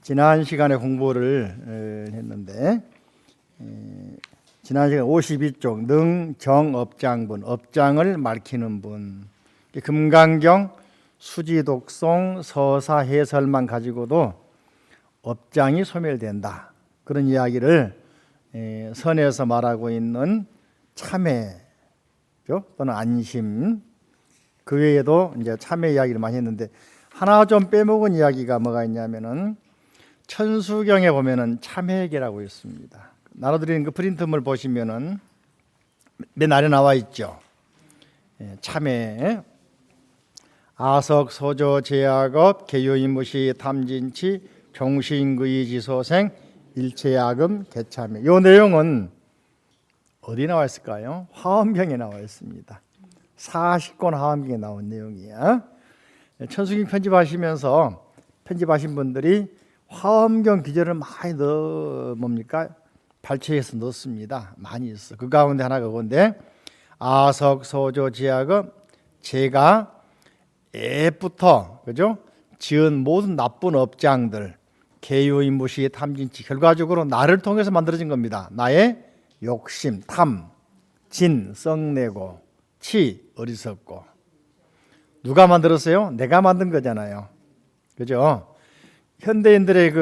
지난 시간에 공부를 했는데 지난 시간 52쪽 능정업장분, 업장을 밝히는 분, 금강경 수지독송 서사 해설만 가지고도 업장이 소멸된다, 그런 이야기를 선에서 말하고 있는 참회 또는 안심, 그 외에도 이제 참회 이야기를 많이 했는데, 하나 좀 빼먹은 이야기가 뭐가 있냐면은 천수경에 보면은 참회기라고 있습니다. 나눠드리는 그 프린트물 보시면은 맨 아래 나와 있죠. 참회, 아석 소조 제약업 개요인무시 탐진치 종신구이 지소생 일체야금 개참회. 이 내용은 어디 나와 있을까요? 화엄경에 나와 있습니다. 40권 화엄경에 나온 내용이야. 천수경 편집하신 분들이 화엄경 기절을 많이 발췌해서 넣습니다. 많이 있어. 그 가운데 하나가 그건데, 아석 소조 제약업, 제가 애부터 그죠? 지은 모든 나쁜 업장들, 개요인무시 탐진치, 결과적으로 나를 통해서 만들어진 겁니다. 나의 욕심, 탐, 진, 썩내고, 치, 어리석고. 누가 만들었어요? 내가 만든 거잖아요. 그죠? 현대인들의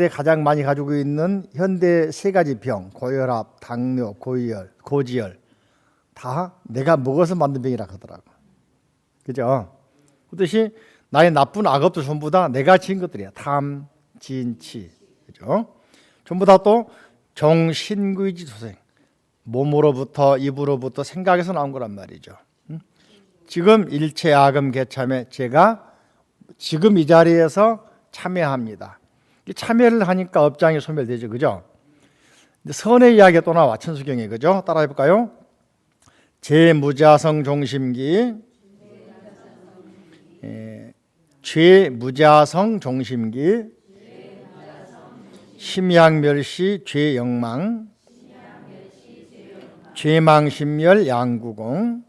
가장 많이 가지고 있는 현대 세 가지 병, 고혈압, 당뇨, 고지혈, 다 내가 먹어서 만든 병이라 하더라고. 그죠? 그렇듯이 나의 나쁜 악업도 전부 다 내가 지은 것들이야. 탐, 진, 치. 그죠? 전부 다 또 정신구이지 소생. 몸으로부터, 입으로부터, 생각에서 나온 거란 말이죠. 지금 일체야금 개참회, 제가 지금 이 자리에서 참회합니다. 참회를 하니까 업장이 소멸되죠. 그죠? 선의 이야기가 또 나와, 천수경에. 그죠? 따라해 볼까요? 제무자성 종심기, 죄무자성 종심기, 심양멸시 죄영망, 죄망심멸 양구공,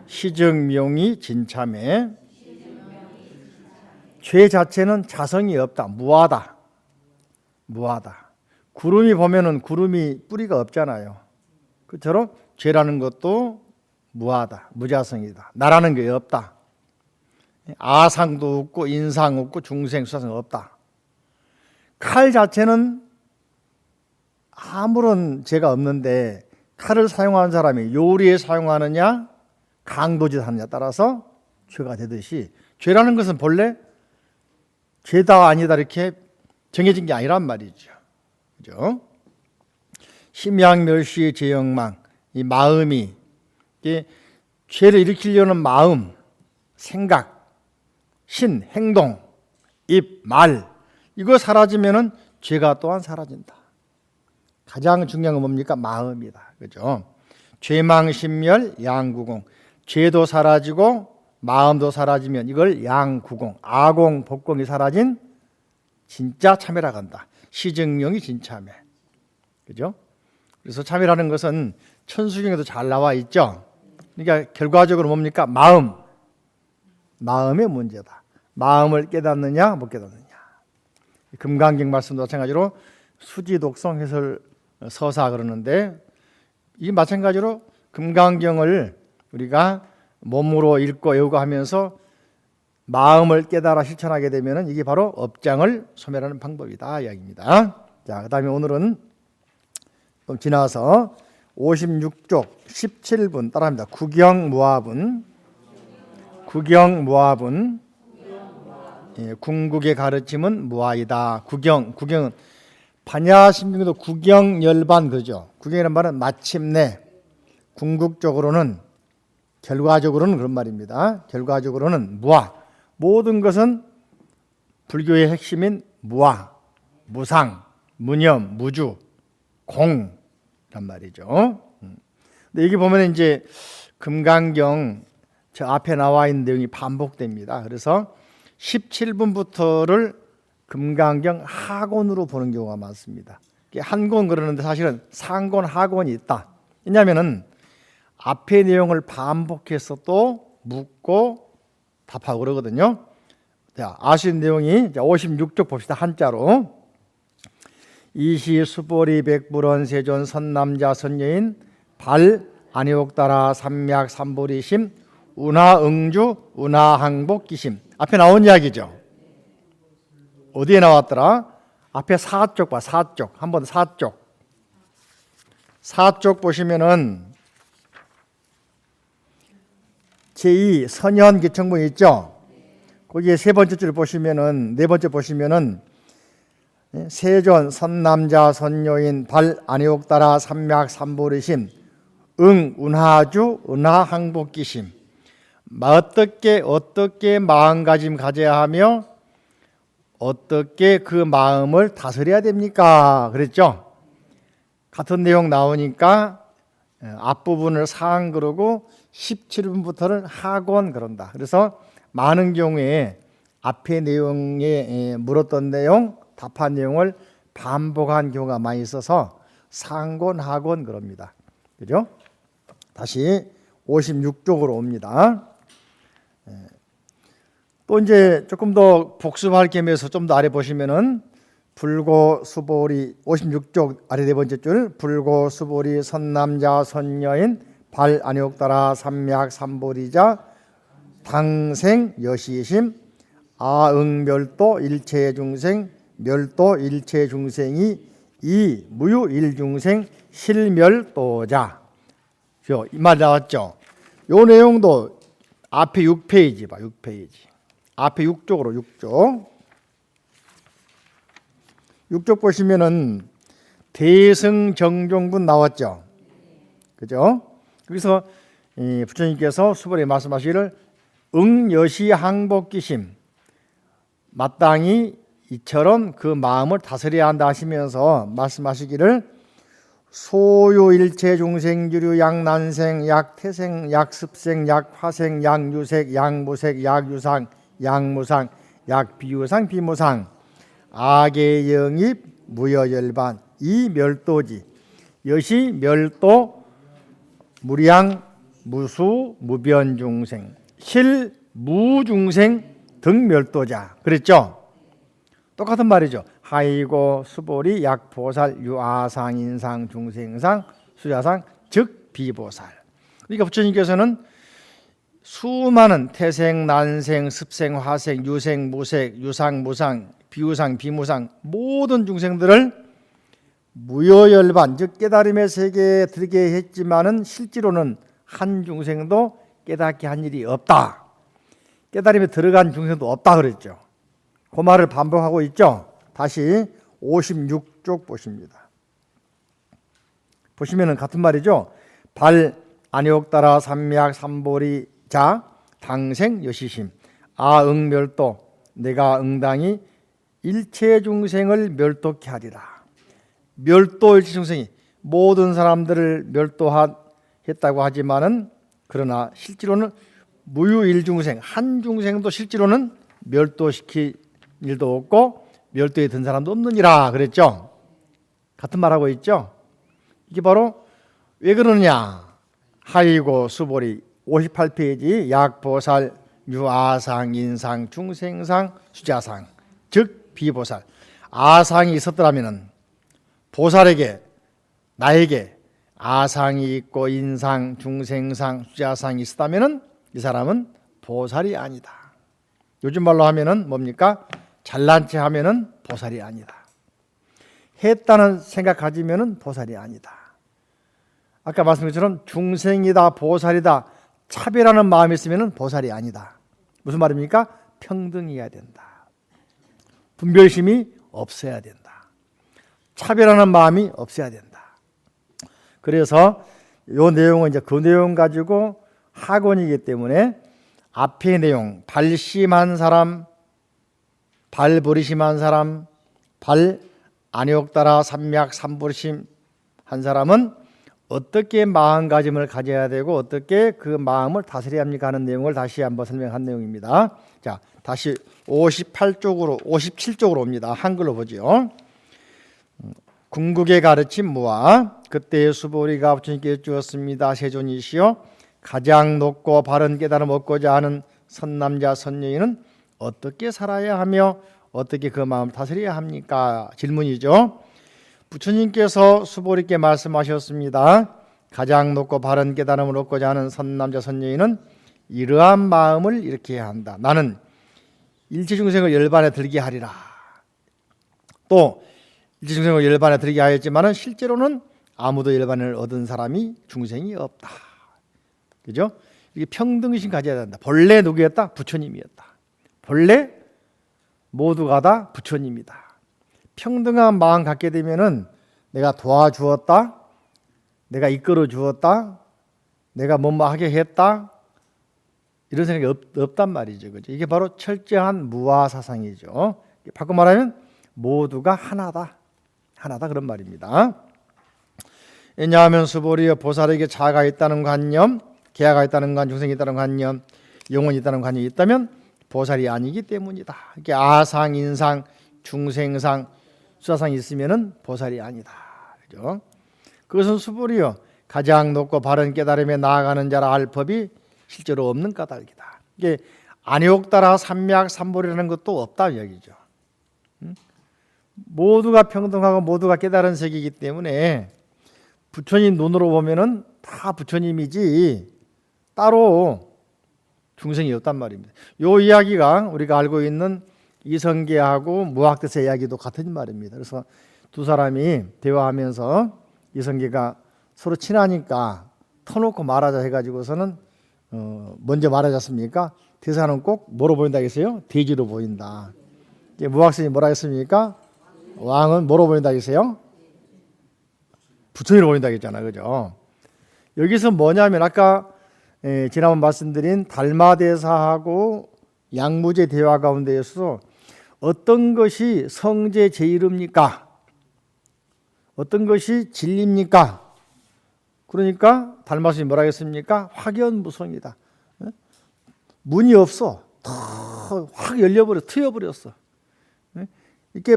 시증명의 진참회. 죄 자체는 자성이 없다, 무하다. 구름이 보면은 구름이 뿌리가 없잖아요. 그처럼 죄라는 것도 무하다, 무자성이다. 나라는 게 없다. 아상도 없고 인상 없고 중생 수사성 없다. 칼 자체는 아무런 죄가 없는데, 칼을 사용하는 사람이 요리에 사용하느냐 강도짓 하느냐 따라서 죄가 되듯이, 죄라는 것은 본래 죄다 아니다 이렇게 정해진 게 아니란 말이죠. 그죠? 심양멸시 죄영망, 이 마음이, 죄를 일으키려는 마음, 생각, 신, 행동, 입, 말, 이거 사라지면은 죄가 또한 사라진다. 가장 중요한 건 뭡니까? 마음이다. 그죠? 죄망심멸 양구공, 죄도 사라지고 마음도 사라지면 이걸 양구공, 아공, 복공이 사라진 진짜 참회라고 한다. 시증명이 진참회. 그죠? 그래서 참회라는 것은 천수경에도 잘 나와 있죠. 그러니까 결과적으로 뭡니까? 마음의 문제다. 마음을 깨닫느냐 못 깨닫느냐. 금강경 말씀도 마찬가지로 수지독송 해설 서사 그러는데, 이 마찬가지로 금강경을 우리가 몸으로 읽고 외우고 하면서 마음을 깨달아 실천하게 되면 이게 바로 업장을 소멸하는 방법이다 이야기입니다. 자, 그 다음에 오늘은 좀 지나서 56쪽 17분 따라합니다. 구경무화분, 궁극의 가르침은 무아이다. 구경은 반야심경도 구경열반 그죠? 구경이라는 말은 마침내, 궁극적으로는, 결과적으로는 그런 말입니다. 결과적으로는 무아, 모든 것은 불교의 핵심인 무아, 무상, 무념, 무주, 공란 말이죠. 근데 여기 보면 이제 금강경 저 앞에 나와 있는 내용이 반복됩니다. 그래서 17분부터를 금강경 하권으로 보는 경우가 많습니다. 한권 그러는데 사실은 상권, 하권이 있다. 왜냐하면은 앞의 내용을 반복해서 또 묻고 답하고 그러거든요. 자, 아쉬운 내용이 56쪽 봅시다. 한자로. 이시 수보리 백불원 세존 선남자 선여인 발 안욕 따라 삼약 삼보리심 운하응주 운하항복 기심. 앞에 나온 이야기죠. 어디에 나왔더라? 앞에 4쪽 봐. 4쪽. 한번 4쪽. 4쪽 보시면은 제2 선현 기청문 있죠. 거기에 세 번째 줄 보시면은 네 번째 보시면은 세존 선남자 선여인 발 안욕 따라 삼약 삼보리심 응 운하주 운하항복기심. 어떻게 마음가짐 가져야 하며 어떻게 그 마음을 다스려야 됩니까? 그랬죠. 같은 내용 나오니까 앞부분을 사항 그러고 17분부터는 학원 그런다. 그래서 많은 경우에 앞에 내용에 물었던 내용, 답한 내용을 반복한 경우가 많이 있어서 상권, 학원 그럽니다. 그죠? 다시 56쪽으로 옵니다. 또 이제 조금 더 복습할 겸해서 좀 더 아래 보시면은 불고 수보리 56쪽 아래 네 번째 줄 불고 수보리 선남자 선여인 발 안욕 따라 삼약 삼보리자 당생 여시심 아응멸도 일체 중생 멸도 일체 중생이 이 무유 일중생 실멸도자. 이 말 나왔죠. 요 내용도 앞에 6페이지 봐. 6페이지. 앞에 6쪽으로 6쪽. 6쪽 보시면은 대승정종분 나왔죠. 그죠? 그래서 부처님께서 수보리에 말씀하시기를 응여시항복기심 마땅히 이처럼 그 마음을 다스려야 한다 하시면서 말씀하시기를 소유일체 중생주류 약난생 약태생 약습생 약화생 약유색 약무색 약유상 약무상 약비유상 비무상 악의 영입 무여열반 이 멸도지 여시 멸도 무량 무수 무변중생 실무중생 등 멸도자 그랬죠? 똑같은 말이죠. 하이고 수보리 약보살 유아상 인상 중생상 수자상 즉 비보살. 그러니까 부처님께서는 수많은 태생 난생 습생 화생 유생 무색 유상 무상 비유상 비무상 모든 중생들을 무여열반 즉 깨달음의 세계에 들게 했지만은 실제로는 한 중생도 깨닫게 한 일이 없다. 깨달음에 들어간 중생도 없다 그랬죠. 그 말을 반복하고 있죠. 다시 56쪽 보십니다. 보시면은 같은 말이죠. 발 안욕 따라 삼약 삼보리 자 당생 여시심 아응멸도 내가 응당히 일체 중생을 멸도케 하리라. 멸도 일체 중생이 모든 사람들을 멸도했다고 하지만은 그러나 실제로는 무유일중생 한 중생도 실제로는 멸도시킬 일도 없고 멸도에 든 사람도 없느니라 그랬죠. 같은 말하고 있죠. 이게 바로 왜 그러느냐. 하이고 수보리 58페이지 약보살 유아상 인상 중생상 수자상 즉 비보살 아상이 있었더라면 보살에게 나에게 아상이 있고 인상 중생상 수자상이 있었다면 이 사람은 보살이 아니다. 요즘 말로 하면은 뭡니까? 잘난 체 하면은 보살이 아니다. 했다는 생각 가지면은 보살이 아니다. 아까 말씀드린 것처럼 중생이다 보살이다 차별하는 마음이 있으면은 보살이 아니다. 무슨 말입니까? 평등해야 된다. 분별심이 없어야 된다. 차별하는 마음이 없어야 된다. 그래서 이 내용은 이제 그 내용 가지고 학원이기 때문에 앞의 내용 발심한 사람 발버리심한 사람 발 안욕 따라 삼약 삼보리심 한 사람은 어떻게 마음가짐을 가져야 되고 어떻게 그 마음을 다스려야 합니까 하는 내용을 다시 한번 설명한 내용입니다. 자, 다시 57쪽으로 옵니다. 한글로 보죠. 궁극의 가르침 무아 그때의 수보리가 부처님께 주었습니다. 세존이시여 가장 높고 바른 깨달음 얻고자 하는 선남자 선여인은 어떻게 살아야 하며 어떻게 그 마음을 다스려야 합니까? 질문이죠. 부처님께서 수보리께 말씀하셨습니다. 가장 높고 바른 깨달음을 얻고자 하는 선남자 선녀인은 이러한 마음을 이렇게 해야 한다. 나는 일체중생을 열반에 들게 하리라. 또 일체중생을 열반에 들게 하였지만 실제로는 아무도 열반을 얻은 사람이 중생이 없다. 그죠? 이게 평등심 가져야 된다. 본래 누구였다? 부처님이었다. 본래 모두가 다 부처님이다. 평등한 마음 갖게 되면은 내가 도와주었다, 내가 이끌어 주었다, 내가 뭐뭐 하게 했다, 이런 생각이 없단 말이죠. 그죠? 이게 바로 철저한 무아 사상이죠. 바꿔 말하면 모두가 하나다. 하나다 그런 말입니다. 왜냐하면 수보리여 보살에게 자아가 있다는 관념, 계하가 있다는 관념, 중생이 있다는 관념, 영혼이 있다는 관념이 있다면 보살이 아니기 때문이다. 이렇게 아상, 인상, 중생상, 수사상이 있으면은 보살이 아니다. 그죠? 그것은 수보리여 가장 높고 바른 깨달음에 나아가는 자라 할 법이 실제로 없는 까닭이다. 이게 안욕따라 삼약 삼보리라는 것도 없다 이야기죠. 모두가 평등하고 모두가 깨달은 세계이기 때문에 부처님 눈으로 보면은 다 부처님이지 따로 중생이 없단 말입니다. 이 이야기가 우리가 알고 있는 이성계하고 무학대세 이야기도 같은 말입니다. 그래서 두 사람이 대화하면서 이성계가 서로 친하니까 터놓고 말하자 해가지고서는 먼저 말하지 않습니까? 대사는 꼭 뭐로 보인다 했어요? 대지로 보인다. 무학생이 뭐라 했습니까? 왕은 뭐로 보인다 했어요? 부처님으로 보인다 했잖아, 그죠? 여기서 뭐냐면 아까 지난번 말씀드린 달마대사하고 양무제 대화 가운데에서 어떤 것이 성제 제일입니까? 어떤 것이 진리입니까? 그러니까 달마스님이 뭐라 했습니까? 확연무성이다. 문이 없어. 확 열려버려, 트여버렸어. 이렇게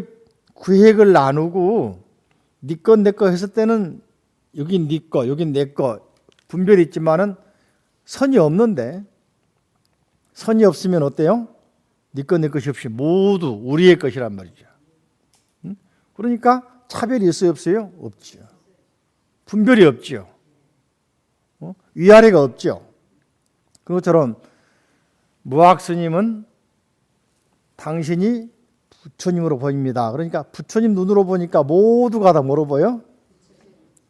구획을 나누고 네 것 내 거 했을 때는 여긴 네 거, 여긴 내 거 분별이 있지만은 선이 없는데 선이 없으면 어때요? 네 것 내 것이 없이 모두 우리의 것이란 말이죠. 그러니까 차별이 있어요, 없어요? 없죠. 분별이 없죠. 위아래가 없죠. 그것처럼 무학스님은 당신이 부처님으로 보입니다. 그러니까 부처님 눈으로 보니까 모두가 다 뭐로 보여?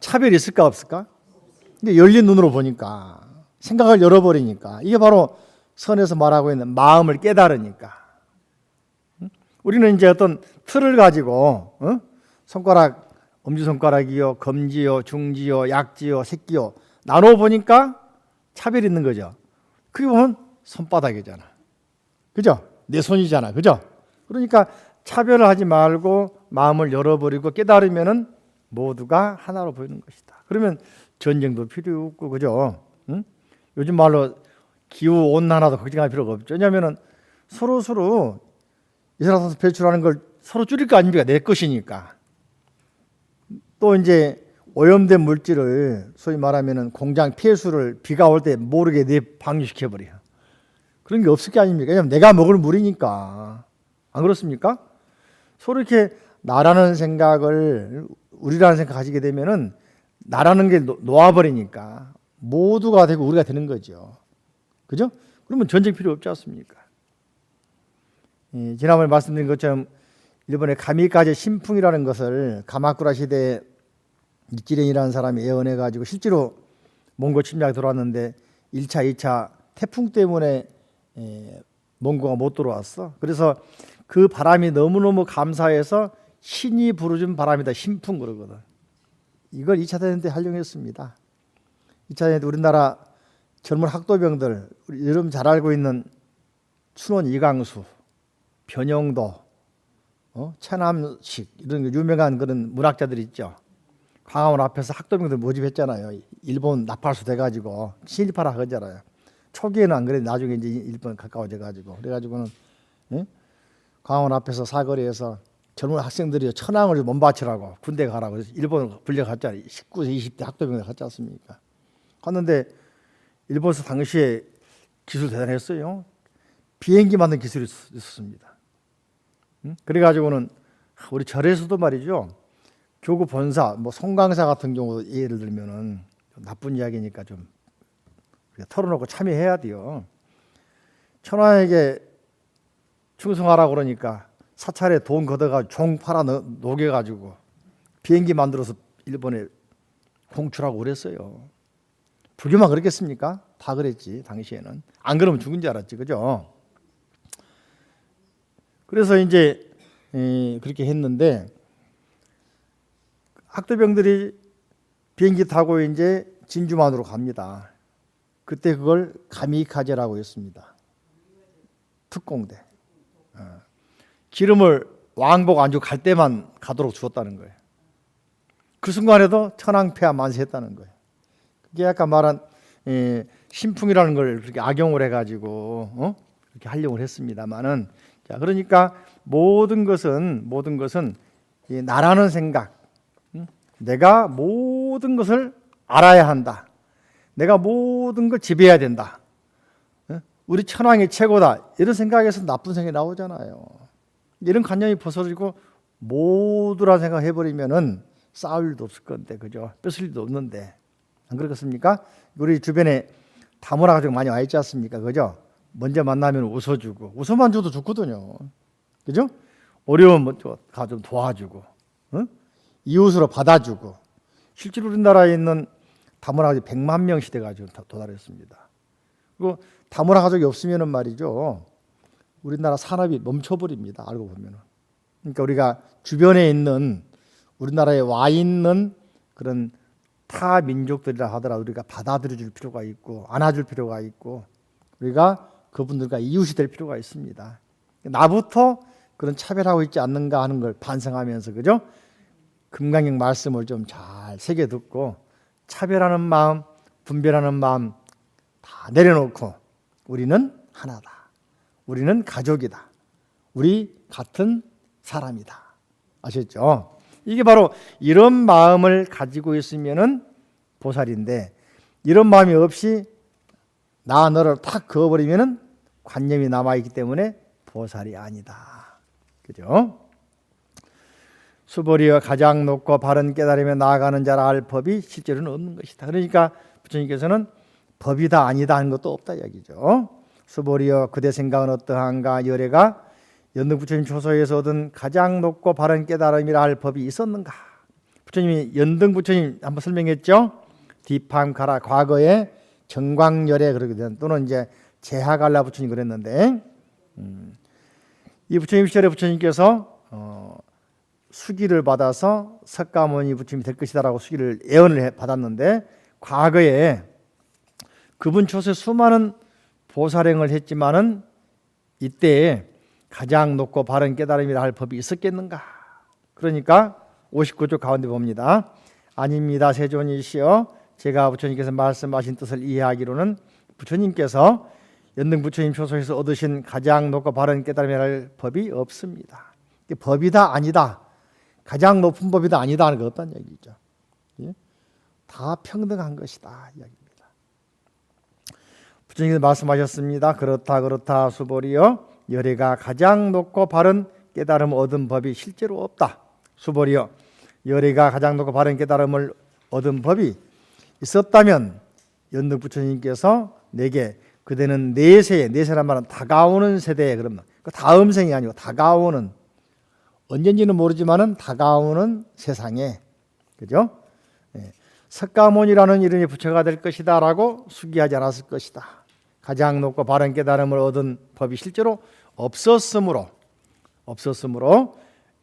차별이 있을까 없을까? 근데 열린 눈으로 보니까 생각을 열어버리니까 이게 바로 선에서 말하고 있는 마음을 깨달으니까. 우리는 이제 어떤 틀을 가지고 손가락, 엄지손가락이요, 검지요, 중지요, 약지요, 새끼요 나눠 보니까 차별이 있는 거죠. 그게 보면 손바닥이잖아. 그죠? 내 손이잖아. 그죠? 그러니까 차별을 하지 말고 마음을 열어버리고 깨달으면은 모두가 하나로 보이는 것이다. 그러면 전쟁도 필요 없고, 그죠? 응? 요즘 말로 기후 온난화도 걱정할 필요가 없죠. 왜냐하면은 서로 이산화탄소 배출하는 걸 서로 줄일 거 아닙니까? 내 것이니까. 또 이제 오염된 물질을 소위 말하면은 공장 폐수를 비가 올 때 모르게 방류시켜 버려. 그런 게 없을 게 아닙니까? 왜냐하면 내가 먹을 물이니까. 안 그렇습니까? 서로 이렇게 나라는 생각을 우리라는 생각 가지게 되면은 나라는 게 놓아버리니까 모두가 되고 우리가 되는 거죠. 그죠? 그러면 전쟁 필요 없지 않습니까? 지난번에 말씀드린 것처럼 일본의 가미카제 신풍이라는 것을 가마쿠라 시대에 니찌렌이라는 사람이 예언해 가지고 실제로 몽고 침략이 들어왔는데 1차, 2차 태풍 때문에 몽고가 못 들어왔어. 그래서 그 바람이 너무너무 감사해서 신이 부르준 바람이다. 신풍 그러거든. 이걸 2차 대전 때 활용했습니다. 2차 대전 때 우리나라 젊은 학도병들, 여러분 잘 알고 있는 춘원 이강수, 변영도, 최남식 이런 유명한 그런 문학자들 있죠. 광화문 앞에서 학도병들 모집했잖아요. 일본 나팔수 돼가지고 신입하라 하잖아요. 초기에는 안 그래도 나중에 이제 일본 가까워져 가지고 그래가지고는 광화문 앞에서 사거리에서 젊은 학생들이 천황을 몸바치라고 군대 가라고 그래서 일본 불려갔잖아요. 19세, 20대 학도병들 갔지 않습니까? 갔는데 일본에서 당시에 기술 대단했어요. 비행기 만든 기술이 있었습니다. 그래가지고는 우리 절에서도 말이죠. 교구 본사, 뭐 송강사 같은 경우 예를 들면은 나쁜 이야기니까 좀 털어놓고 참여해야 돼요. 천황에게 충성하라고 그러니까 사찰에 돈 걷어가지고 종 팔아 녹여가지고 비행기 만들어서 일본에 공출하고 그랬어요. 불교만 그랬겠습니까? 다 그랬지 당시에는. 안 그러면 죽은 줄 알았지, 그죠? 그래서 이제 그렇게 했는데 학도병들이 비행기 타고 이제 진주만으로 갑니다. 그때 그걸 가미카제라고 했습니다. 특공대. 기름을 왕복 안 주고 갈 때만 가도록 주었다는 거예요. 그 순간에도 천황폐하 만세했다는 거예요. 그게 아까 말한 신풍이라는 걸 그렇게 악용을 해가지고 그렇게 하려고 했습니다만은, 자, 그러니까 모든 것은 나라는 생각, 내가 모든 것을 알아야 한다. 내가 모든 걸 지배해야 된다. 우리 천황이 최고다. 이런 생각에서 나쁜 생각이 나오잖아요. 이런 관념이 벗어지고 모두라 생각해버리면은 싸울 일도 없을 건데, 그죠? 뺏을 일도 없는데. 안 그렇겠습니까? 우리 주변에 다문화 가족 많이 와 있지 않습니까? 그죠? 먼저 만나면 웃어주고, 웃어만 줘도 좋거든요. 그죠? 어려우면 좀 도와주고, 이웃으로 받아주고. 실제로 우리나라에 있는 다문화 가족이 100만 명 시대가 지금 도달했습니다. 그리고 다문화 가족이 없으면은 말이죠, 우리나라 산업이 멈춰버립니다. 알고 보면은. 그러니까 우리가 주변에 있는 우리나라에 와 있는 그런 타 민족들이라 하더라도 우리가 받아들여 줄 필요가 있고 안아줄 필요가 있고 우리가 그분들과 이웃이 될 필요가 있습니다. 나부터 그런 차별하고 있지 않는가 하는 걸 반성하면서, 그죠? 금강경 말씀을 좀 잘 새겨 듣고 차별하는 마음, 분별하는 마음 다 내려놓고 우리는 하나다. 우리는 가족이다. 우리 같은 사람이다. 아셨죠? 이게 바로 이런 마음을 가지고 있으면은 보살인데, 이런 마음이 없이 나 너를 탁 그어버리면은 관념이 남아있기 때문에 보살이 아니다. 그죠? 수보리여 가장 높고 바른 깨달음에 나아가는 자라 알 법이 실제로는 없는 것이다. 그러니까 부처님께서는 법이다 아니다 하는 것도 없다 이야기죠. 수보리여 그대 생각은 어떠한가? 열애가 연등 부처님 초소에서 얻은 가장 높고 바른 깨달음이라 할 법이 있었는가? 부처님이 연등 부처님 한번 설명했죠. 디팜카라 과거에 정광열애 그러거든. 또는 이제 제하갈라 부처님 그랬는데, 이 부처님 시절에 부처님께서 수기를 받아서 석가모니 부처님이 될 것이다라고 수기를 예언을 받았는데, 과거에 그분 초소에 수많은 보살행을 했지만은 이때 가장 높고 바른 깨달음이라 할 법이 있었겠는가? 그러니까 59조 가운데 봅니다. 아닙니다. 세존이시여, 제가 부처님께서 말씀하신 뜻을 이해하기로는 부처님께서 연등 부처님 초소에서 얻으신 가장 높고 바른 깨달음이라 할 법이 없습니다. 법이다 아니다, 가장 높은 법이다 아니다 하는 거 없다는 얘기죠. 다 평등한 것이다 이야기입니다. 부처님께서 말씀하셨습니다. 그렇다 수보리여, 열애가 가장 높고 바른 깨달음을 얻은 법이 실제로 없다. 수보리여, 열애가 가장 높고 바른 깨달음을 얻은 법이 있었다면 연등 부처님께서 내게 그대는 내세란 말은 다가오는 세대에, 그러면 그 다음 생이 아니고 다가오는, 언젠지는 모르지만은 다가오는 세상에, 그죠? 석가모니라는 이름이 부처가 될 것이다라고 수기하지 않았을 것이다. 가장 높고 바른 깨달음을 얻은 법이 실제로 없었으므로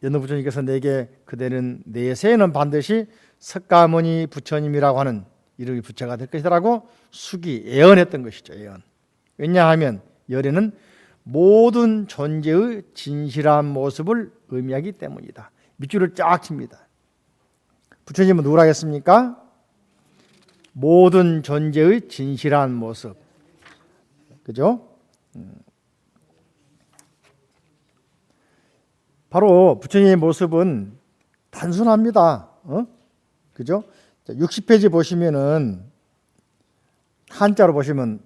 연등 부처님께서 내게 그대는 내세에는 반드시 석가모니 부처님이라고 하는 이름이 부처가 될 것이라고 수기 예언했던 것이죠. 예언. 왜냐하면 열애는 모든 존재의 진실한 모습을 의미하기 때문이다. 밑줄을 쫙 칩니다. 부처님은 누구라 했습니까? 모든 존재의 진실한 모습. 그죠? 바로 부처님의 모습은 단순합니다. 그죠? 60페이지 보시면은 한자로 보시면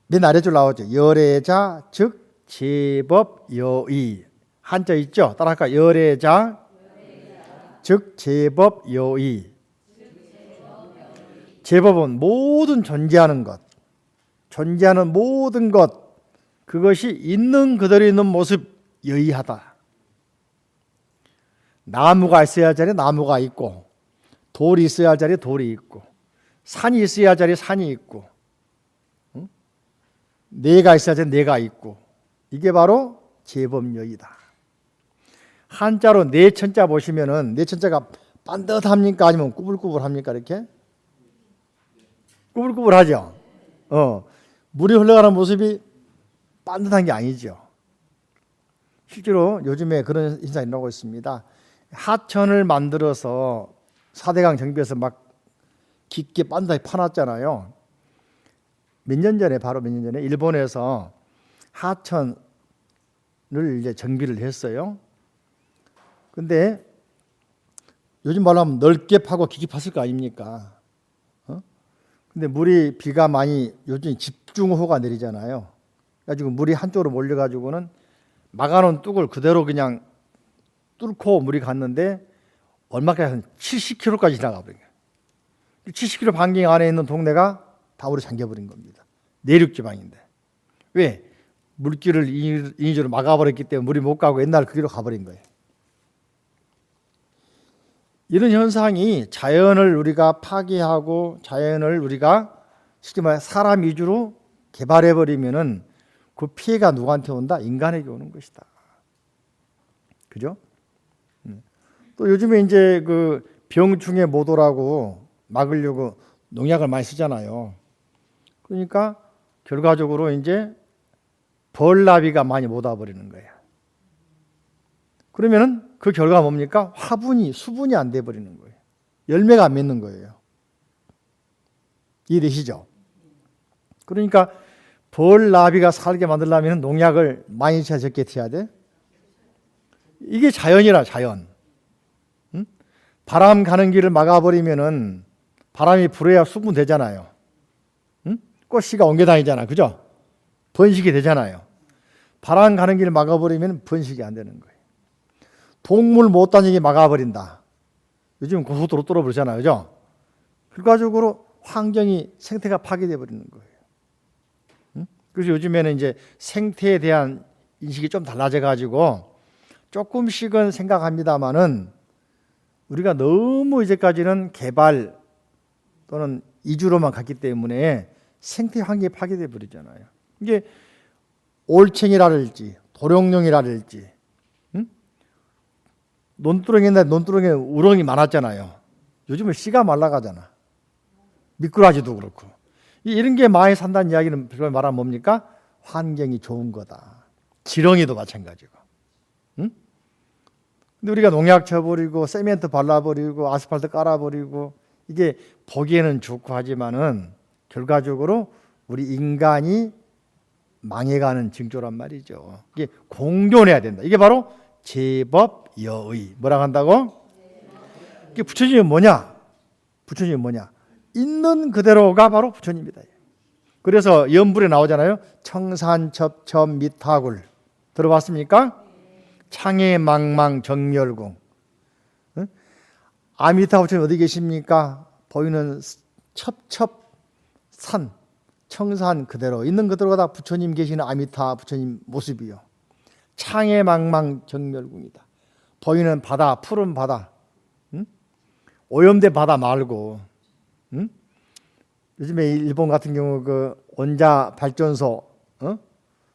맨 아래줄 나오죠. 열애자 즉 제법여의. 한자 있죠? 따라할까? 열애자 즉 제법여의. 제법은 모든 존재하는 것, 존재하는 모든 것, 그것이 있는 그대로 있는 모습 여의하다. 나무가 있어야 할 자리에 나무가 있고, 돌이 있어야 할 자리에 돌이 있고, 산이 있어야 할 자리에 산이 있고, 내가 있어야 할 자리에 내가 있고, 이게 바로 제법여의다. 한자로 내천자 보시면은 내천자가 반듯합니까? 아니면 꾸불꾸불합니까? 이렇게? 꾸불꾸불하죠. 물이 흘러가는 모습이 반듯한 게 아니죠. 실제로 요즘에 그런 현상이 일어나고 있습니다. 하천을 만들어서 4대강 정비해서 막 깊게 반듯하게 파놨잖아요. 바로 몇 년 전에 일본에서 하천을 이제 정비를 했어요. 근데 요즘 말로 하면 넓게 파고 깊게 팠을 거 아닙니까? 근데 물이 비가 많이 요즘 집중호우가 내리잖아요. 그래가지고 물이 한쪽으로 몰려가지고는 막아놓은 뚝을 그대로 그냥 뚫고 물이 갔는데 얼마까지 한 70km까지 지나가 버린 거예요. 70km 반경 안에 있는 동네가 다 물에 잠겨버린 겁니다. 내륙 지방인데. 왜? 물길을 인위적으로 막아버렸기 때문에 물이 못 가고 옛날 그 길로 가버린 거예요. 이런 현상이 자연을 우리가 파괴하고 자연을 우리가 쉽게 말해 사람 위주로 개발해버리면은 그 피해가 누구한테 온다? 인간에게 오는 것이다. 그죠? 또 요즘에 이제 그 병충해 모도라고 막으려고 농약을 많이 쓰잖아요. 그러니까 결과적으로 이제 벌나비가 많이 못 와버리는 거예요. 그러면은 그 결과가 뭡니까? 수분이 안 돼 버리는 거예요. 열매가 안 맺는 거예요. 이해되시죠? 그러니까 벌나비가 살게 만들려면 농약을 많이 쳐야 적게 쳐야 돼? 이게 자연이라 자연. 응? 바람 가는 길을 막아버리면은 바람이 불어야 수분 되잖아요. 응? 꽃씨가 옮겨 다니잖아. 그죠? 번식이 되잖아요. 바람 가는 길을 막아버리면 번식이 안 되는 거예요. 동물 못 다니게 막아버린다. 요즘 고속도로 뚫어버리잖아요. 그죠? 결과적으로 환경이 생태가 파괴되어 버리는 거예요. 응? 그래서 요즘에는 이제 생태에 대한 인식이 좀 달라져 가지고 조금씩은 생각합니다만은 우리가 너무 이제까지는 개발 또는 이주로만 갔기 때문에 생태 환경이 파괴되어 버리잖아요. 이게 올챙이라든지 도룡뇽이라든지 논두렁에 우렁이 많았잖아요. 요즘은 씨가 말라가잖아. 미꾸라지도 그렇고. 이런 게 많이 산다는 이야기는 말하면 뭡니까? 환경이 좋은 거다. 지렁이도 마찬가지고. 응? 근데 우리가 농약 쳐버리고 세멘트 발라버리고 아스팔트 깔아버리고 이게 보기에는 좋고 하지만은 결과적으로 우리 인간이 망해가는 징조란 말이죠. 이게 공존해야 된다. 이게 바로 제법여의. 뭐라고 한다고? 이게 부처님이 뭐냐? 부처님이 뭐냐? 있는 그대로가 바로 부처님이다. 그래서 연불에 나오잖아요. 청산첩첩 미타굴. 들어봤습니까? 창해망망 정멸궁. 응? 아미타 부처님 어디 계십니까? 보이는 첩첩산, 청산 그대로 있는 그대로가 다 부처님 계시는 아미타 부처님 모습이요. 창해망망 정멸궁이다. 보이는 바다, 푸른 바다, 응? 오염된 바다 말고, 응? 요즘에 일본 같은 경우 그 원자 발전소,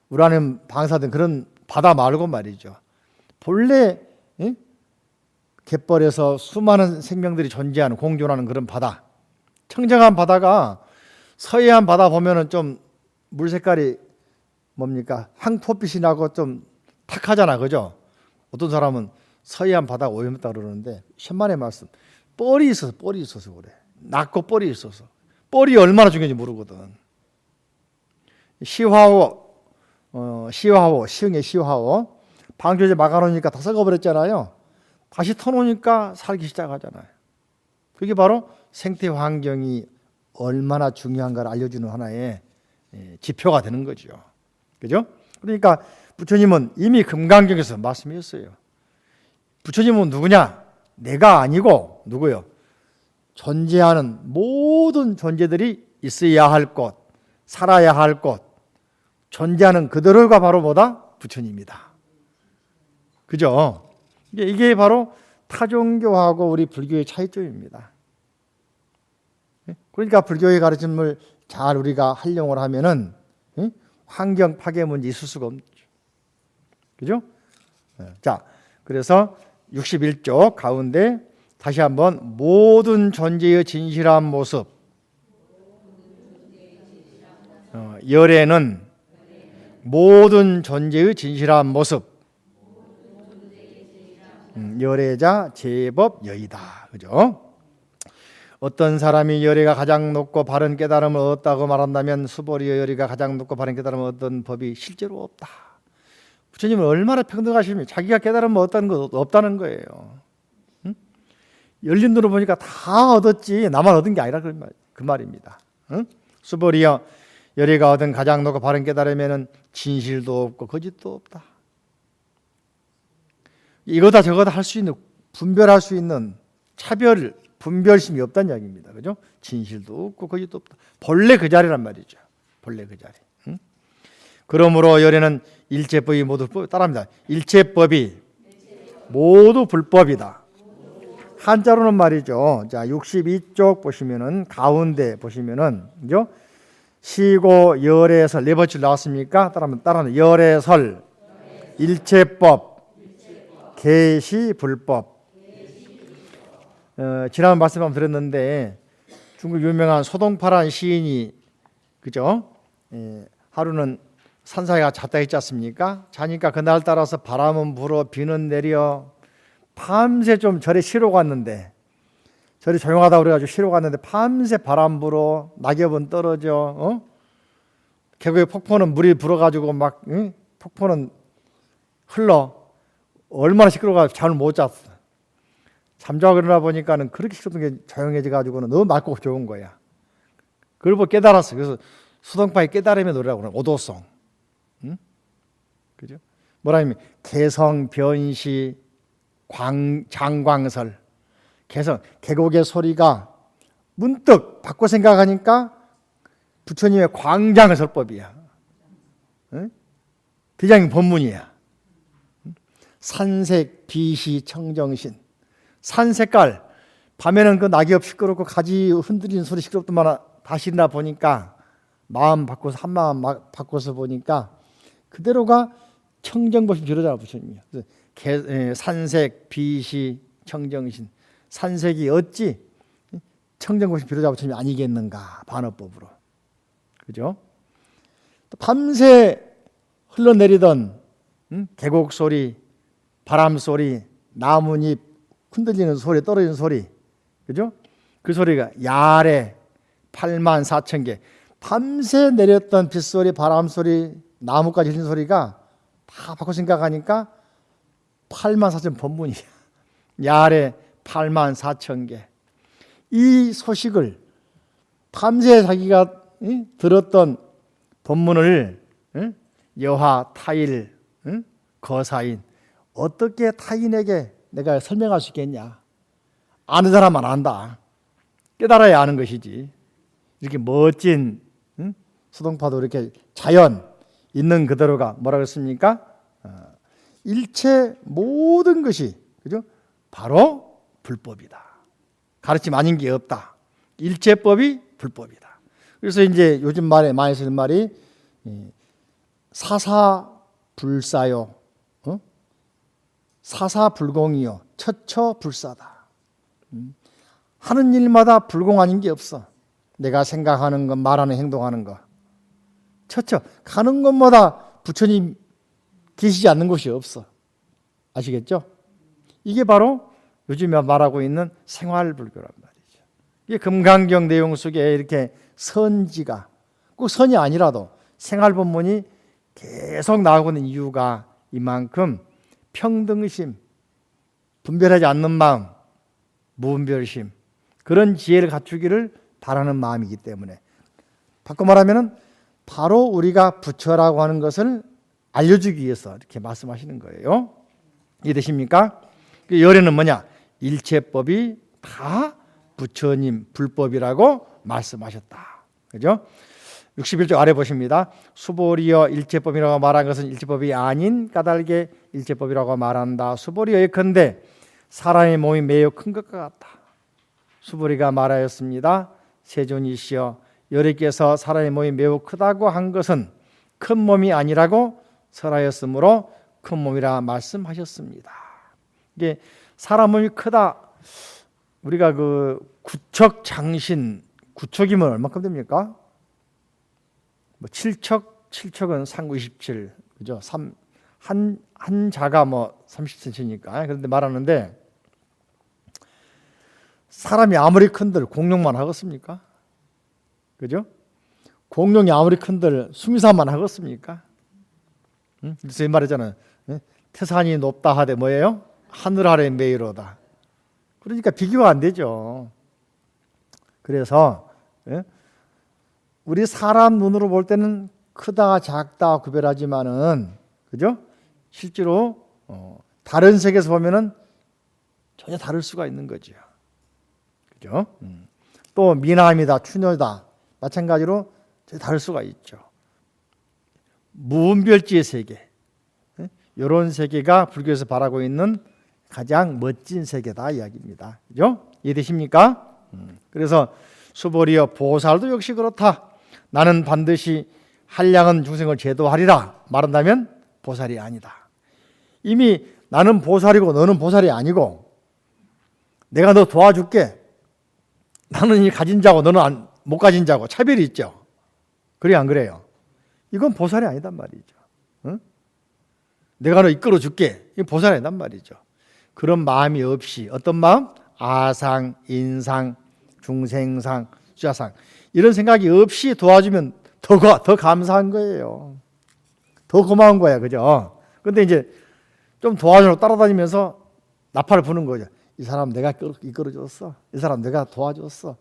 우라늄 방사된 그런 바다 말고 말이죠. 본래 갯벌에서 수많은 생명들이 존재하는 공존하는 그런 바다, 청정한 바다가 서해안 바다 보면은 좀 물 색깔이 뭡니까? 황토빛이 나고 좀 탁하잖아, 그죠? 어떤 사람은 서해안 바다가 오염했다 그러는데 천만의 말씀, 뻘이 있어서 그래. 낮고 뻘이 있어서. 뻘이 얼마나 중요한지 모르거든. 시화호, 시흥의 시화호 방조제 막아놓으니까 다 썩어버렸잖아요. 다시 터놓으니까 살기 시작하잖아요. 그게 바로 생태 환경이 얼마나 중요한가를 알려주는 하나의 지표가 되는 거죠. 그죠? 그러니까 부처님은 이미 금강경에서 말씀했어요. 부처님은 누구냐? 내가 아니고 누구요? 존재하는 모든 존재들이 있어야 할 곳, 살아야 할 곳, 존재하는 그대로가 바로 뭐다? 부처님이다. 그죠? 이게 바로 타종교하고 우리 불교의 차이점입니다. 그러니까 불교의 가르침을 잘 우리가 활용을 하면은 환경 파괴 문제 있을 수가 없죠. 그죠? 자, 그래서 61쪽 가운데 다시 한번 모든 존재의 진실한 모습. 열애는 모든 존재의 진실한 모습. 열애자 제법 여이다. 그죠? 어떤 사람이 열애가 가장 높고 바른 깨달음을 얻었다고 말한다면 수보리의 열애가 가장 높고 바른 깨달음을 얻은 법이 실제로 없다. 부처님은 얼마나 평등하십니까? 자기가 깨달음을 얻었다는 거 없다는 거예요. 응? 열린 눈으로 보니까 다 얻었지 나만 얻은 게 아니라 그 말입니다. 응? 수보리여 열애가 얻은 가장 높고 바른 깨달음에는 진실도 없고 거짓도 없다. 이거다 저거다 할 수 있는 분별할 수 있는 차별 분별심이 없다는 이야기입니다. 그죠? 진실도 없고 거짓도 없다. 본래 그 자리란 말이죠. 본래 그 자리. 응? 그러므로 열애는 일체법이 모두 따라합니다. 일체법이 모두 불법이다. 한자로는 말이죠. 자, 62쪽 보시면은 가운데 보시면은 그죠? 시고 열애설 네 번째 나왔습니까? 따라하면 열애설 일체법 계시 불법. 지난 말씀 한번 드렸는데 중국 유명한 소동파라는 시인이 그죠? 하루는 산사가 잤다 했지 않습니까? 자니까 그날 따라서 바람은 불어 비는 내려 밤새 좀 절에 쉬러 갔는데 절이 조용하다고 그래가지고 쉬러 갔는데 밤새 바람 불어 낙엽은 떨어져 계곡에 폭포는 물이 불어가지고 막 폭포는 흘러 얼마나 시끄러워가지고 잠을 못 잤어. 잠자고 일어나 보니까는 그렇게 시끄러운 게 조용해져가지고는 너무 맑고 좋은 거야. 그걸 보고 깨달았어. 그래서 수동파의 깨달음의 노래라고 그러는 오도송. 응? 그죠? 뭐라 하면 개성, 변시, 장광설. 개성, 계곡의 소리가 문득 바꿔 생각하니까 부처님의 광장의 설법이야. 응? 비장 법문이야. 산색, 비시, 청정신. 산 색깔, 밤에는 그 낙엽 시끄럽고 가지 흔들리는 소리 시끄럽더만 다시 일어나 보니까 마음 바꿔서 한마음 바꿔서 보니까 그대로가 청정법이 비로자가 부처님이야. 산색, 비시, 청정신. 산색이 어찌 청정법이 비로자가 부처님이 아니겠는가 반어법으로. 그죠? 또 밤새 흘러내리던 계곡 소리, 바람 소리, 나뭇잎 흔들리는 소리, 떨어지는 소리, 그죠? 그 소리가 야래 8만 4천 개. 밤새 내렸던 빗소리, 바람소리, 나무까지 흘리는 소리가 다 바꿔 생각하니까 8만 4천 법문이야. 야래 8만 4천 개. 이 소식을 밤새 자기가 들었던 법문을 여하, 타일, 거사인 어떻게 타인에게 내가 설명할 수 있겠냐? 아는 사람만 안다. 깨달아야 아는 것이지. 이렇게 멋진 수동파도 이렇게 자연 있는 그대로가 뭐라고 했습니까? 일체 모든 것이 그죠? 바로 불법이다. 가르침 아닌 게 없다. 일체법이 불법이다. 그래서 이제 요즘 말에 많이 쓰는 말이 사사불사요. 사사불공이요 처처불사다. 하는 일마다 불공 아닌 게 없어. 내가 생각하는 것, 말하는, 행동하는 것 처처 가는 곳마다 부처님 계시지 않는 곳이 없어. 아시겠죠? 이게 바로 요즘에 말하고 있는 생활불교란 말이죠. 이게 금강경 내용 속에 이렇게 선지가 꼭 선이 아니라도 생활법문이 계속 나오고 있는 이유가 이만큼 평등심, 분별하지 않는 마음, 무분별심 그런 지혜를 갖추기를 바라는 마음이기 때문에 바꿔 말하면 바로 우리가 부처라고 하는 것을 알려주기 위해서 이렇게 말씀하시는 거예요. 이해되십니까? 그 열애는 뭐냐? 일체법이 다 부처님 불법이라고 말씀하셨다. 그죠? 61쪽 아래 보십니다. 수보리여 일체법이라고 말한 것은 일체법이 아닌 까닭에 일체법이라고 말한다. 수보리여 예컨대 사람의 몸이 매우 큰 것과 같다. 수보리가 말하였습니다. 세존이시여 여리께서 사람의 몸이 매우 크다고 한 것은 큰 몸이 아니라고 설하였으므로 큰 몸이라 말씀하셨습니다. 이게 사람 몸이 크다. 우리가 그 구척 장신, 구척이면 얼마큼 됩니까? 뭐 7척은 상구 27, 그죠? 한 자가 뭐 30cm니까. 그런데 말하는데 사람이 아무리 큰들 공룡만 하겠습니까? 그죠? 공룡이 아무리 큰들 수미산만 하겠습니까? 응? 그래서 이 말이잖아요. 태산이 높다 하되 뭐예요? 하늘 아래 매이로다. 그러니까 비교가 안 되죠. 그래서 우리 사람 눈으로 볼 때는 크다 작다 구별하지만은 그죠? 실제로 다른 세계에서 보면은 전혀 다를 수가 있는 거죠. 그죠? 또 미남이다 추녀다 마찬가지로 전혀 다를 수가 있죠. 무분별지의 세계, 이런 세계가 불교에서 바라고 있는 가장 멋진 세계다 이야기입니다. 그죠? 이해되십니까? 그래서 수보리여 보살도 역시 그렇다. 나는 반드시 한량한 중생을 제도하리라 말한다면 보살이 아니다. 이미 나는 보살이고 너는 보살이 아니고 내가 너 도와줄게. 나는 이 가진 자고 너는 못 가진 자고 차별이 있죠. 그래 안 그래요? 이건 보살이 아니단 말이죠. 응? 내가 너 이끌어 줄게. 이건 보살이 아니단 말이죠. 그런 마음이 없이 어떤 마음? 아상, 인상, 중생상, 수자상 이런 생각이 없이 도와주면 더 감사한 거예요. 더 고마운 거야. 그죠? 근데 이제 좀 도와주러 따라다니면서 나팔을 부는 거죠. 이 사람 내가 이끌어줬어. 이 사람 내가 도와줬어.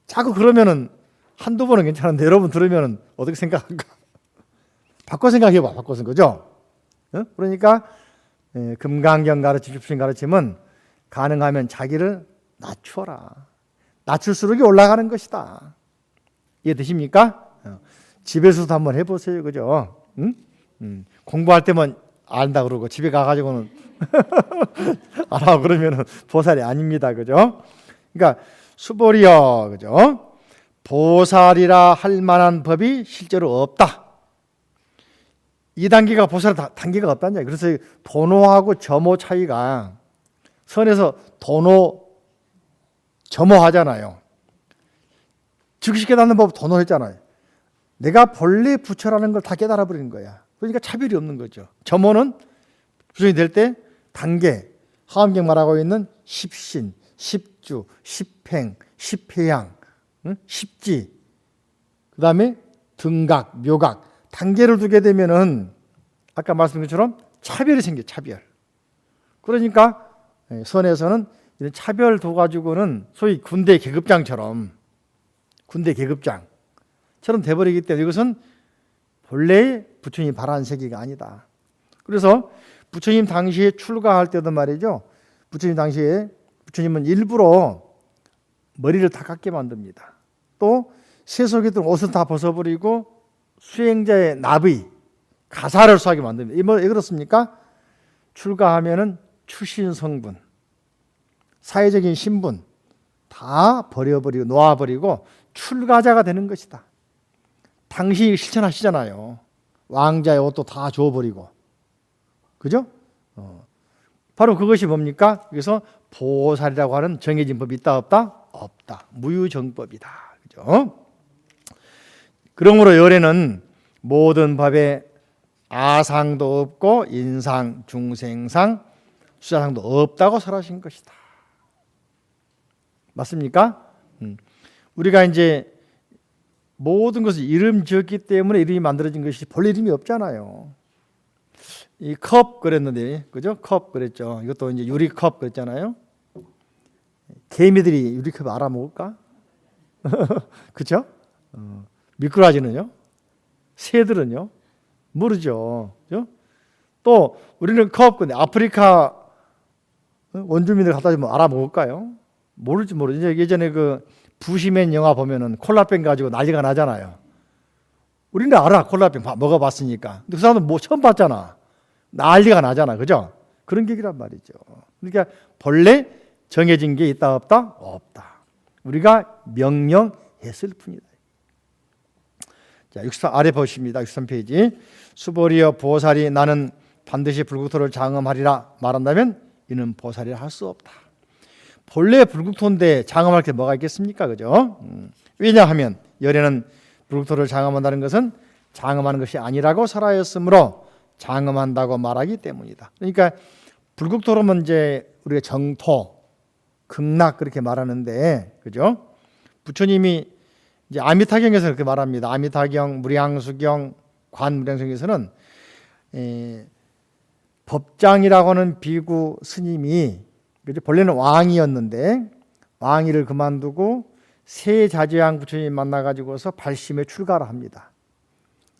자꾸 그러면은 한두 번은 괜찮은데 여러분 들으면은 어떻게 생각할까? 바꿔 생각해봐. 바꿔서 그죠? 그러니까 금강경 가르침, 집신 가르침은 가능하면 자기를 낮춰라. 낮출수록 올라가는 것이다. 이해되십니까? 집에서도 한번 해보세요. 그죠? 공부할 때만 안다 그러고 집에 가가지고는 안 하고 그러면은 보살이 아닙니다. 그죠? 그러니까 수보리여, 그죠? 보살이라 할 만한 법이 실제로 없다. 이 단계가 보살 단계가 없다는 얘기예요. 그래서 도노하고 점호 차이가 선에서 도노, 점호하잖아요. 즉시 깨닫는 법 도노했잖아요. 내가 본래 부처라는 걸 다 깨달아 버리는 거야. 그러니까 차별이 없는 거죠. 점호는 부처이 될 때 단계, 하엄경 말하고 있는 십신, 십주, 십행, 십회양, 십지, 그 다음에 등각, 묘각 단계를 두게 되면은 아까 말씀드린 것처럼 차별이 생겨요. 차별. 그러니까 선에서는 이런 차별 둬가지고는 소위 군대 계급장처럼 돼버리기 때문에 이것은 본래 부처님이 바라는 세계가 아니다. 그래서 부처님 당시에 출가할 때도 말이죠. 부처님 당시에 부처님은 일부러 머리를 다 깎게 만듭니다. 또 세속에 있던 옷을 다 벗어버리고 수행자의 나비, 가사를 수하게 만듭니다. 왜 그렇습니까? 출가하면은 출신 성분, 사회적인 신분 다 버려버리고 놓아버리고 출가자가 되는 것이다. 당시 실천하시잖아요. 왕자의 옷도 다 줘버리고, 그죠? 바로 그것이 뭡니까? 그래서 보살이라고 하는 정해진 법이 있다 없다? 없다. 무유정법이다. 그죠? 그러므로 열애는 모든 법에 아상도 없고 인상, 중생상, 수자상도 없다고 설하신 것이다. 맞습니까? 우리가 이제 모든 것을 이름 지었기 때문에 이름이 만들어진 것이 본래 이름이 없잖아요. 이 컵 그랬는데, 그죠? 컵 그랬죠. 이것도 이제 유리컵 그랬잖아요. 개미들이 유리컵 알아먹을까? 그죠? 미꾸라지는요? 새들은요? 모르죠. 그죠? 또 우리는 커없거든요. 아프리카 원주민들 갖다 주면 알아먹을까요? 모르지. 예전에 그 부시맨 영화 보면은 콜라병 가지고 난리가 나잖아요. 우리는 알아. 콜라병 먹어봤으니까. 근데 그 사람은 뭐 처음 봤잖아. 난리가 나잖아. 그죠? 그런 격이란 말이죠. 그러니까 본래 정해진 게 있다 없다? 없다. 우리가 명령했을 뿐이다. 자, 63 아래 보십니다. 63페이지. 수보리여 보살이 나는 반드시 불국토를 장엄하리라 말한다면 이는 보살이라 할 수 없다. 본래 불국토인데 장엄할 게 뭐가 있겠습니까? 그죠? 왜냐하면 열에는 불국토를 장엄한다는 것은 장엄하는 것이 아니라고 설하였으므로 장엄한다고 말하기 때문이다. 그러니까 불국토로는 이제 우리가 정토, 극락 그렇게 말하는데, 그죠? 부처님이 이제 아미타경에서 그렇게 말합니다. 아미타경, 무량수경, 관무량수경에서는 법장이라고 하는 비구 스님이 본래는 왕이었는데 왕위를 그만두고 세자재왕 부처님 만나가지고서 발심에 출가를 합니다.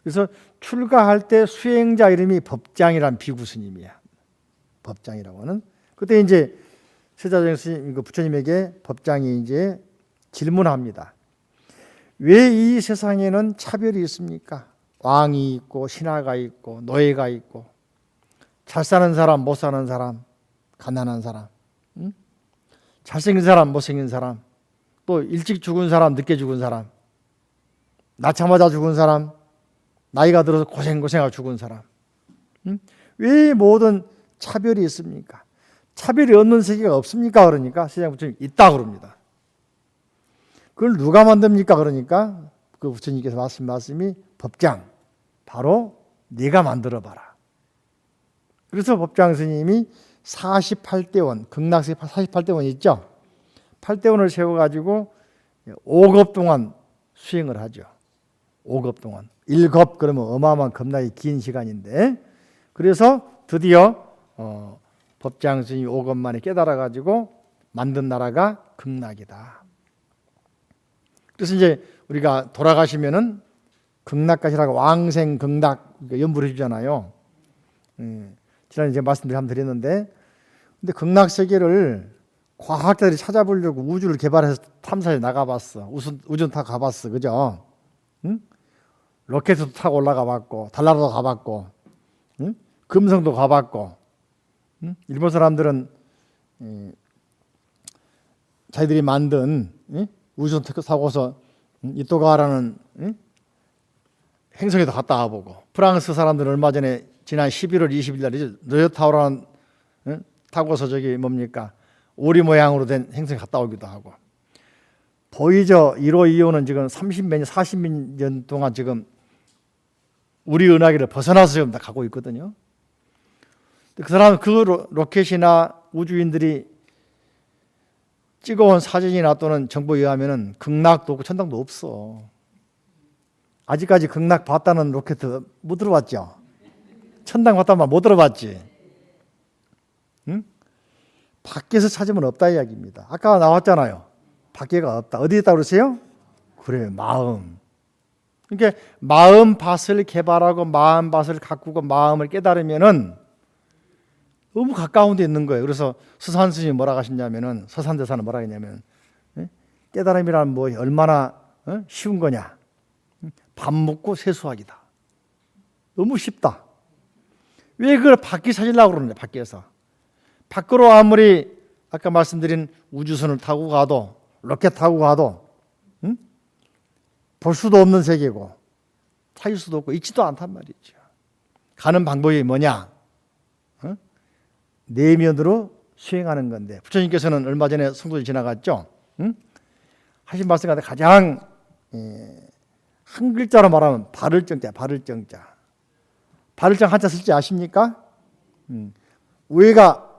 그래서 출가할 때 수행자 이름이 법장이란 비구 스님이야. 법장이라고 하는. 그때 이제 세자재왕 스님 부처님에게 법장이 이제 질문합니다. 왜 이 세상에는 차별이 있습니까? 왕이 있고 신하가 있고 노예가 있고 잘 사는 사람, 못 사는 사람, 가난한 사람, 잘생긴 사람, 못생긴 사람, 또 일찍 죽은 사람, 늦게 죽은 사람, 낳자마자 죽은 사람, 나이가 들어서 고생하고 죽은 사람. 왜 모든 차별이 있습니까? 차별이 없는 세계가 없습니까? 그러니까 세상 부처님 있다 그럽니다. 그걸 누가 만듭니까? 그러니까 그 부처님께서 말씀이 법장, 바로 네가 만들어봐라. 그래서 법장 스님이 48대원, 극락세 48대원 있죠? 8대원을 세워가지고 5겁 동안 수행을 하죠. 5겁 동안. 1겁 그러면 어마어마한 겁나게 긴 시간인데, 그래서 드디어 법장 스님이 5겁 만에 깨달아가지고 만든 나라가 극락이다. 그래서 이제 우리가 돌아가시면은 극락가시라고 왕생 극락 연부를 해주잖아요. 지난해 제가 말씀드린 한번 드렸는데, 근데 극락 세계를 과학자들이 찾아보려고 우주를 개발해서 탐사에 나가봤어. 우주 타고 가봤어, 그죠? 응? 로켓도 타고 올라가봤고, 달나라도 가봤고, 응? 금성도 가봤고, 응? 일본 사람들은 자기들이 만든 우주 타고서 이토가라는 행성에도 갔다 와보고, 프랑스 사람들은 얼마 전에 지난 11월 20일 날 노여타우라는 타고서 저기 뭡니까 오리 모양으로 된 행성에 갔다 오기도 하고, 보이저 1호 2호는 지금 30몇 년 40몇 년 동안 지금 우리 은하계를 벗어나서 지금 다 가고 있거든요. 그 사람 그 로켓이나 우주인들이 찍어온 사진이나 또는 정보에 의하면은 극락도 없고 천당도 없어. 아직까지 극락 봤다는 로켓 못 들어봤죠? 천당 봤다는 말 못 들어봤지? 응? 밖에서 찾으면 없다 이야기입니다. 아까 나왔잖아요. 밖에가 없다. 어디 있다고 그러세요? 그래, 마음. 그러니까 마음 밭을 개발하고 마음 밭을 가꾸고 마음을 깨달으면은 너무 가까운 데 있는 거예요. 그래서 서산 스님이 뭐라고 하셨냐면은, 서산대사는 뭐라고 했냐면, 깨달음이란 뭐 얼마나 쉬운 거냐. 밥 먹고 세수하기다. 너무 쉽다. 왜 그걸 밖에 찾으려고 그러느냐, 밖에서. 밖으로 아무리 아까 말씀드린 우주선을 타고 가도, 로켓 타고 가도, 볼 수도 없는 세계고, 찾을 수도 없고, 있지도 않단 말이죠. 가는 방법이 뭐냐? 내면으로 수행하는 건데, 부처님께서는 얼마 전에 성도일 지나갔죠? 하신 말씀 가운데 가장 한 글자로 말하면 바를정자, 바를정자. 바를정 한자 쓸 줄 아십니까? 위에가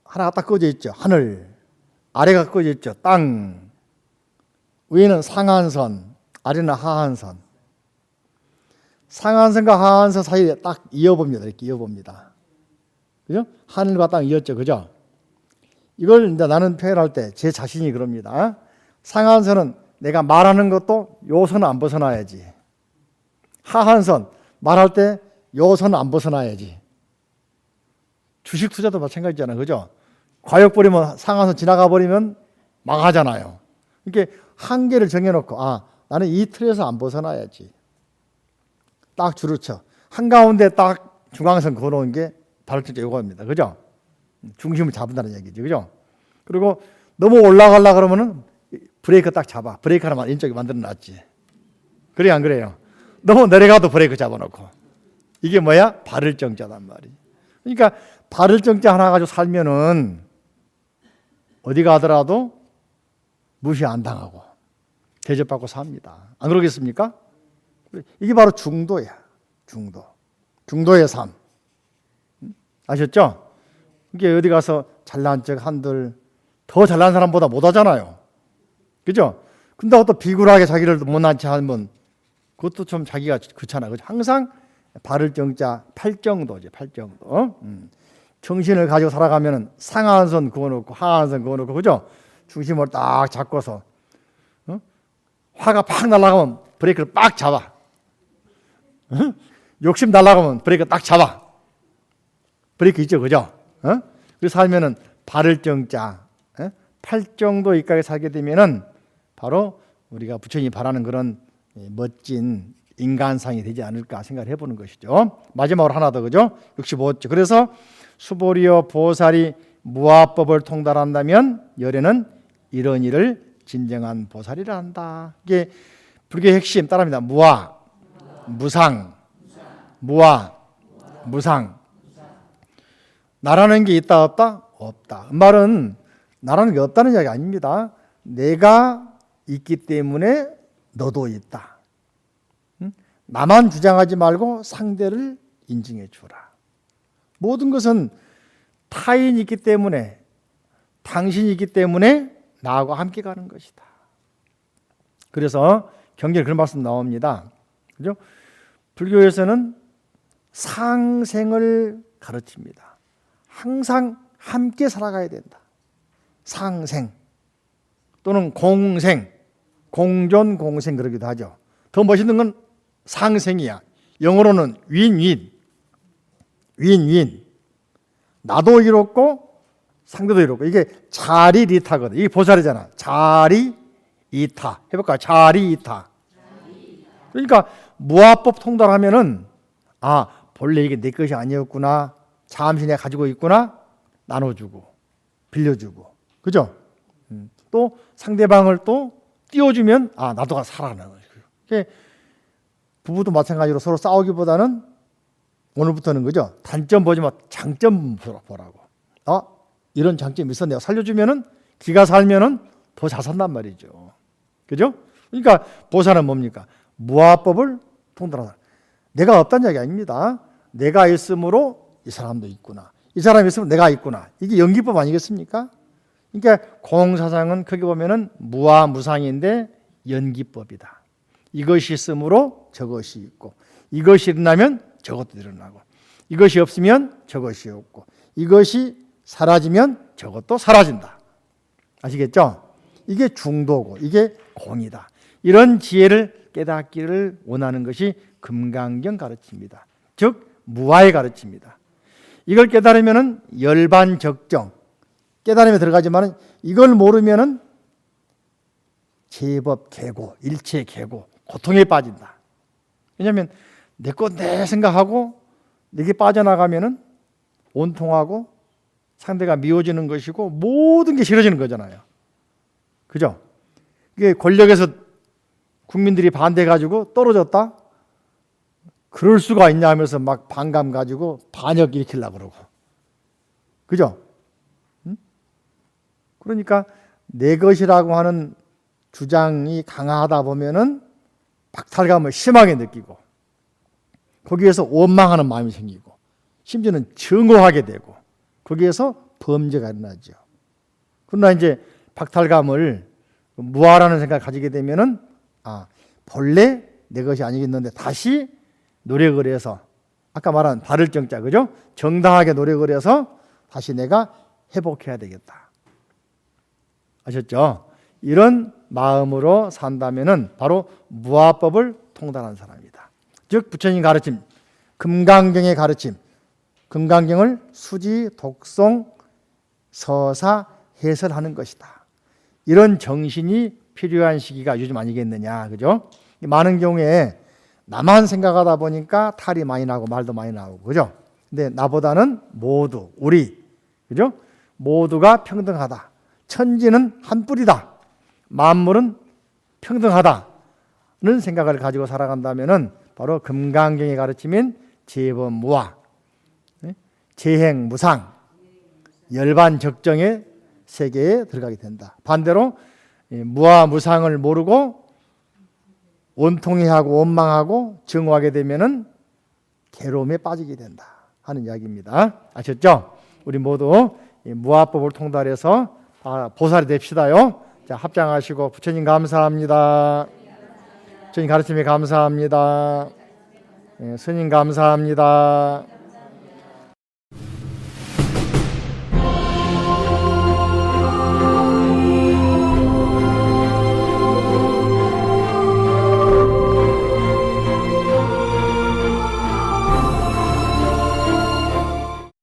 하나가 딱 꺼져 있죠. 하늘. 아래가 꺼져 있죠. 땅. 위에는 상한선, 아래는 하한선. 상한선과 하한선 사이에 딱 이어봅니다. 이렇게 이어봅니다. 그죠? 하늘과 땅 이었죠. 그죠? 이걸 이제 나는 표현할 때 제 자신이 그럽니다. 상한선은 내가 말하는 것도 요 선은 안 벗어나야지. 하한선, 말할 때 요 선은 안 벗어나야지. 주식 투자도 마찬가지잖아요. 그죠? 과욕 버리면 상한선 지나가 버리면 망하잖아요. 이렇게 한계를 정해놓고 나는 이 틀에서 안 벗어나야지. 딱 줄을 쳐. 한가운데 딱 중앙선 그어놓은 게 발전적 요구입니다. 그죠? 중심을 잡는다는 얘기죠. 그죠? 그리고 너무 올라가려고 그러면은 브레이크 딱 잡아. 브레이크 하나만 왼쪽에 만들어 놨지. 그래, 안 그래요? 너무 내려가도 브레이크 잡아놓고. 이게 뭐야? 발을 정자단 말이지. 그러니까 발을 정자 하나 가지고 살면은 어디 가더라도 무시 안 당하고 대접받고 삽니다. 안 그러겠습니까? 이게 바로 중도야. 중도의 삶. 아셨죠? 이게 어디 가서 잘난 척 한들 더 잘난 사람보다 못하잖아요. 그죠? 근데 또 비굴하게 자기를 못난 척 하면 그것도 좀 자기가 그렇잖아요. 항상 발을 정자 팔정도지. 팔정도. 정신을 가지고 살아가면 상한선 그어놓고 하한선 그어놓고, 그죠? 중심을 딱 잡고서 화가 팍 날아가면 브레이크를 빡 잡아. 욕심 날아가면 브레이크 딱 잡아. 브레이크 있죠, 그죠? 그래서 살면은 발을 정자 팔정도 이까지 살게 되면은 바로 우리가 부처님이 바라는 그런 멋진 인간상이 되지 않을까 생각을 해보는 것이죠. 마지막으로 하나 더, 그죠? 65조. 그래서 수보리여 보살이 무아법을 통달한다면 열애는 이런 일을 진정한 보살이라 한다. 이게 불교의 핵심 따라합니다. 무아, 무상, 무아, 무상. 나라는 게 있다 없다? 없다. 말은 나라는 게 없다는 이야기 아닙니다. 내가 있기 때문에 너도 있다. 나만 주장하지 말고 상대를 인증해 주라. 모든 것은 타인이 있기 때문에, 당신이 있기 때문에 나하고 함께 가는 것이다. 그래서 경전에 그런 말씀 나옵니다. 그죠? 불교에서는 상생을 가르칩니다. 항상 함께 살아가야 된다. 상생 또는 공생, 공존 공생 그러기도 하죠. 더 멋있는 건 상생이야. 영어로는 윈윈. 윈윈. 나도 이롭고 상대도 이롭고. 이게 자리이타거든. 이게 보살이잖아. 자리이타. 해볼까요? 자리이타. 그러니까 무아법 통달하면은 본래 이게 내 것이 아니었구나. 잠시 내가 가지고 있구나. 나눠주고 빌려주고. 그죠? 또 상대방을 또 띄워주면 나도 가 살아나는 거죠. 부부도 마찬가지로 서로 싸우기보다는 오늘부터는, 그죠? 단점 보지 마, 장점 보라고. 이런 장점이 있어. 내가 살려주면은, 기가 살면은 더 잘 산단 말이죠. 그죠? 그러니까 보살은 뭡니까? 무아법을 통달하다. 내가 없다는 이야기 아닙니다. 내가 있으므로 이 사람도 있구나. 이 사람이 있으면 내가 있구나. 이게 연기법 아니겠습니까? 그러니까 공사상은 크게 보면은 무아 무상인데 연기법이다. 이것이 있으므로 저것이 있고, 이것이 일어나면 저것도 일어나고, 이것이 없으면 저것이 없고, 이것이 사라지면 저것도 사라진다. 아시겠죠? 이게 중도고 이게 공이다. 이런 지혜를 깨닫기를 원하는 것이 금강경 가르칩니다. 즉 무아의 가르칩니다. 이걸 깨달으면은 열반적정, 깨달음에 들어가지만은 이걸 모르면은 제법 개고, 일체 개고, 고통에 빠진다. 왜냐하면 내 것 내 생각하고 내게 빠져나가면은 온통하고 상대가 미워지는 것이고 모든 게 싫어지는 거잖아요. 그죠? 이게 권력에서 국민들이 반대해가지고 떨어졌다? 그럴 수가 있냐 하면서 막 반감 가지고 반역 일으키려고 그러고. 그죠? 그러니까 내 것이라고 하는 주장이 강하다 보면은 박탈감을 심하게 느끼고 거기에서 원망하는 마음이 생기고 심지어는 증오하게 되고 거기에서 범죄가 일어나죠. 그러나 이제 박탈감을 무아라는 생각을 가지게 되면은 본래 내 것이 아니겠는데 다시 노력을 해서 아까 말한 바를 정자, 그죠? 정당하게 노력을 해서 다시 내가 회복해야 되겠다. 아셨죠? 이런 마음으로 산다면은 바로 무아법을 통달한 사람이다. 즉 부처님 가르침, 금강경의 가르침, 금강경을 수지, 독송, 서사, 해설하는 것이다. 이런 정신이 필요한 시기가 요즘 아니겠느냐, 그죠? 많은 경우에 나만 생각하다 보니까 탈이 많이 나고 말도 많이 나오고, 그죠? 근데 나보다는 모두, 우리, 그죠? 모두가 평등하다. 천지는 한 뿌리다. 만물은 평등하다는 생각을 가지고 살아간다면은 바로 금강경이 가르치면 재범무화, 재행무상, 열반적정의 세계에 들어가게 된다. 반대로 무아무상을 모르고 온통히 하고 원망하고 증오하게 되면은 괴로움에 빠지게 된다 하는 이야기입니다. 아셨죠? 우리 모두 무아법을 통달해서 보살이 됩시다요. 자, 합장하시고 부처님 감사합니다. 부처님 가르침에 감사합니다. 스님 감사합니다.